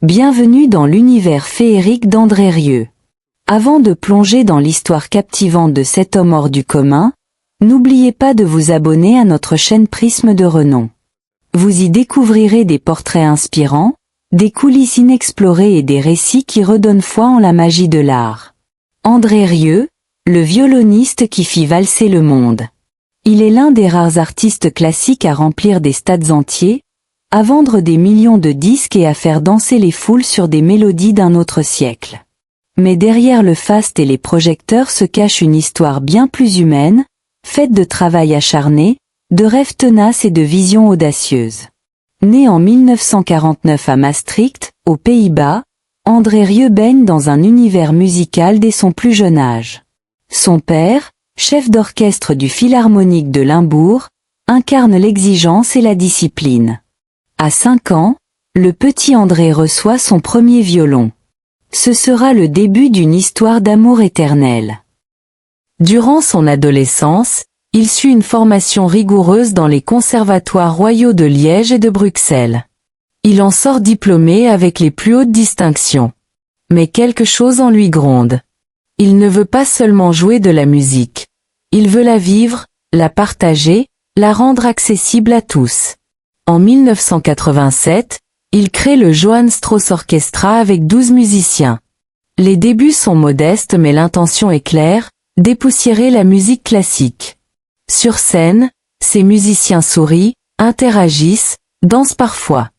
Bienvenue dans l'univers féerique d'André Rieu. Avant de plonger dans l'histoire captivante de cet homme hors du commun, n'oubliez pas de vous abonner à notre chaîne Prisme de renom. Vous y découvrirez des portraits inspirants, des coulisses inexplorées et des récits qui redonnent foi en la magie de l'art. André Rieu, le violoniste qui fit valser le monde. Il est l'un des rares artistes classiques à remplir des stades entiers, à vendre des millions de disques et à faire danser les foules sur des mélodies d'un autre siècle. Mais derrière le faste et les projecteurs se cache une histoire bien plus humaine, faite de travail acharné, de rêves tenaces et de visions audacieuses. Né en 1949 à Maastricht, aux Pays-Bas, André Rieu baigne dans un univers musical dès son plus jeune âge. Son père, chef d'orchestre du Philharmonique de Limbourg, incarne l'exigence et la discipline. À 5 ans, le petit André reçoit son premier violon. Ce sera le début d'une histoire d'amour éternel. Durant son adolescence, il suit une formation rigoureuse dans les conservatoires royaux de Liège et de Bruxelles. Il en sort diplômé avec les plus hautes distinctions. Mais quelque chose en lui gronde. Il ne veut pas seulement jouer de la musique. Il veut la vivre, la partager, la rendre accessible à tous. En 1987, il crée le Johann Strauss Orchestra avec 12 musiciens. Les débuts sont modestes mais l'intention est claire, dépoussiérer la musique classique. Sur scène, ces musiciens sourient, interagissent, dansent parfois.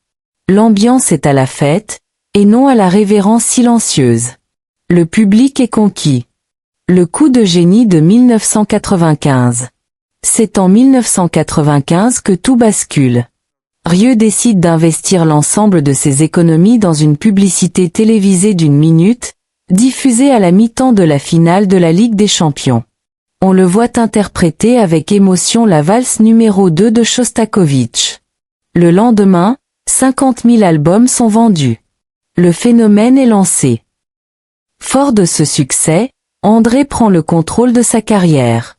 L'ambiance est à la fête, et non à la révérence silencieuse. Le public est conquis. Le coup de génie de 1995. C'est en 1995 que tout bascule. Rieu décide d'investir l'ensemble de ses économies dans une publicité télévisée d'1 minute, diffusée à la mi-temps de la finale de la Ligue des Champions. On le voit interpréter avec émotion la valse numéro 2 de Chostakovitch. Le lendemain, 50 000 albums sont vendus. Le phénomène est lancé. Fort de ce succès, André prend le contrôle de sa carrière.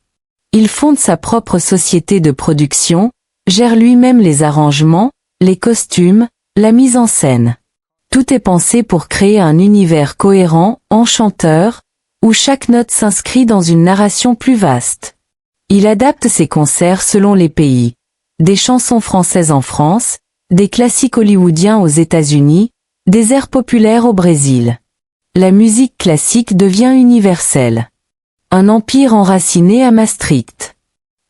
Il fonde sa propre société de production, gère lui-même les arrangements, les costumes, la mise en scène. Tout est pensé pour créer un univers cohérent, enchanteur, où chaque note s'inscrit dans une narration plus vaste. Il adapte ses concerts selon les pays. Des chansons françaises en France, des classiques hollywoodiens aux États-Unis, des airs populaires au Brésil. La musique classique devient universelle. Un empire enraciné à Maastricht.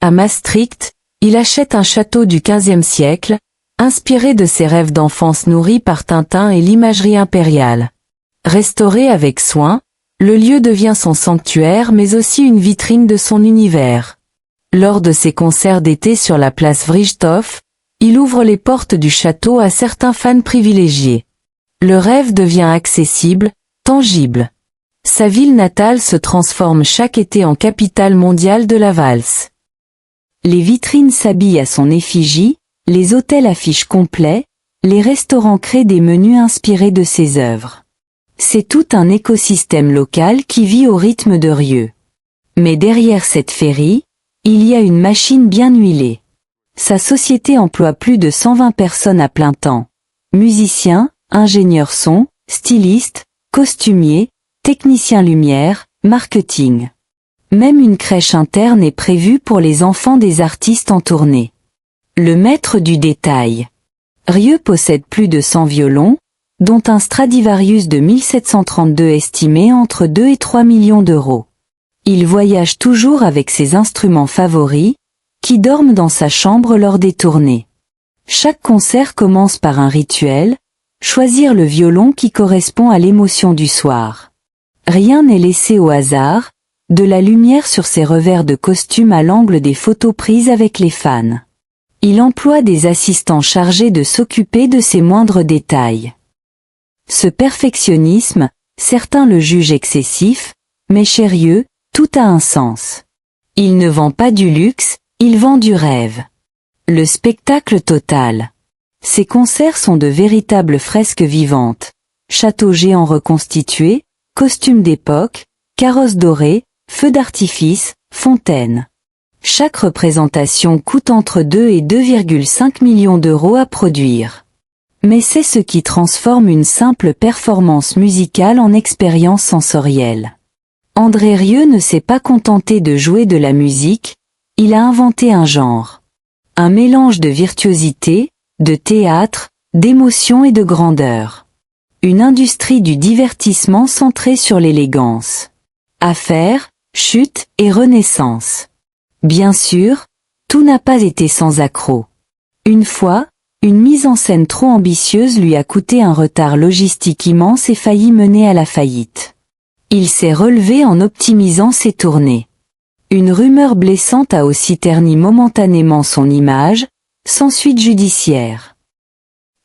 À Maastricht, il achète un château du XVe siècle, inspiré de ses rêves d'enfance nourris par Tintin et l'imagerie impériale. Restauré avec soin, le lieu devient son sanctuaire mais aussi une vitrine de son univers. Lors de ses concerts d'été sur la place Vrijthof, il ouvre les portes du château à certains fans privilégiés. Le rêve devient accessible, tangible. Sa ville natale se transforme chaque été en capitale mondiale de la valse. Les vitrines s'habillent à son effigie, les hôtels affichent complets, les restaurants créent des menus inspirés de ses œuvres. C'est tout un écosystème local qui vit au rythme de Rieu. Mais derrière cette féerie, il y a une machine bien huilée. Sa société emploie plus de 120 personnes à plein temps. Musiciens, ingénieurs son, stylistes, costumiers, techniciens lumière, marketing. Même une crèche interne est prévue pour les enfants des artistes en tournée. Le maître du détail. Rieu possède plus de 100 violons, dont un Stradivarius de 1732 estimé entre 2 et 3 millions d'euros. Il voyage toujours avec ses instruments favoris, qui dorment dans sa chambre lors des tournées. Chaque concert commence par un rituel, choisir le violon qui correspond à l'émotion du soir. Rien n'est laissé au hasard, de la lumière sur ses revers de costume à l'angle des photos prises avec les fans. Il emploie des assistants chargés de s'occuper de ses moindres détails. Ce perfectionnisme, certains le jugent excessif, mais chez Rieu, tout a un sens. Il ne vend pas du luxe, il vend du rêve. Le spectacle total. Ses concerts sont de véritables fresques vivantes. Châteaux géants reconstitués, costumes d'époque, carrosses dorées, feux d'artifice, fontaines. Chaque représentation coûte entre 2 et 2,5 millions d'euros à produire. mais c'est ce qui transforme une simple performance musicale en expérience sensorielle. André Rieu ne s'est pas contenté de jouer de la musique, il a inventé un genre. Un mélange de virtuosité, de théâtre, d'émotion et de grandeur. Une industrie du divertissement centrée sur l'élégance. Affaires, chute et renaissance. Bien sûr, tout n'a pas été sans accroc. Une fois, une mise en scène trop ambitieuse lui a coûté un retard logistique immense et failli mener à la faillite. Il s'est relevé en optimisant ses tournées. Une rumeur blessante a aussi terni momentanément son image, sans suite judiciaire.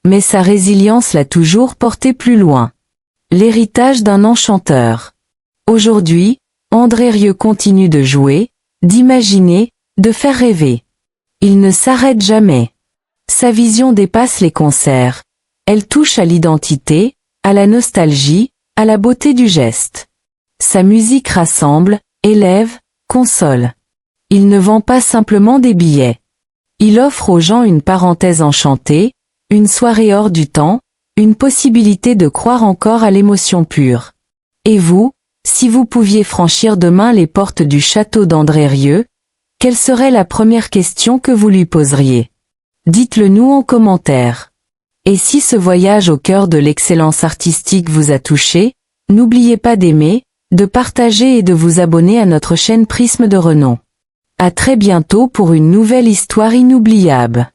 Mais sa résilience l'a toujours porté plus loin. L'héritage d'un enchanteur. Aujourd'hui, André Rieu continue de jouer, d'imaginer, de faire rêver. Il ne s'arrête jamais. Sa vision dépasse les concerts. Elle touche à l'identité, à la nostalgie, à la beauté du geste. Sa musique rassemble, élève, console. Il ne vend pas simplement des billets. Il offre aux gens une parenthèse enchantée, une soirée hors du temps, une possibilité de croire encore à l'émotion pure. Et vous, si vous pouviez franchir demain les portes du château d'André Rieu, quelle serait la première question que vous lui poseriez? Dites-le nous en commentaire. Et si ce voyage au cœur de l'excellence artistique vous a touché, n'oubliez pas d'aimer, de partager et de vous abonner à notre chaîne Prisme de Renom. À très bientôt pour une nouvelle histoire inoubliable.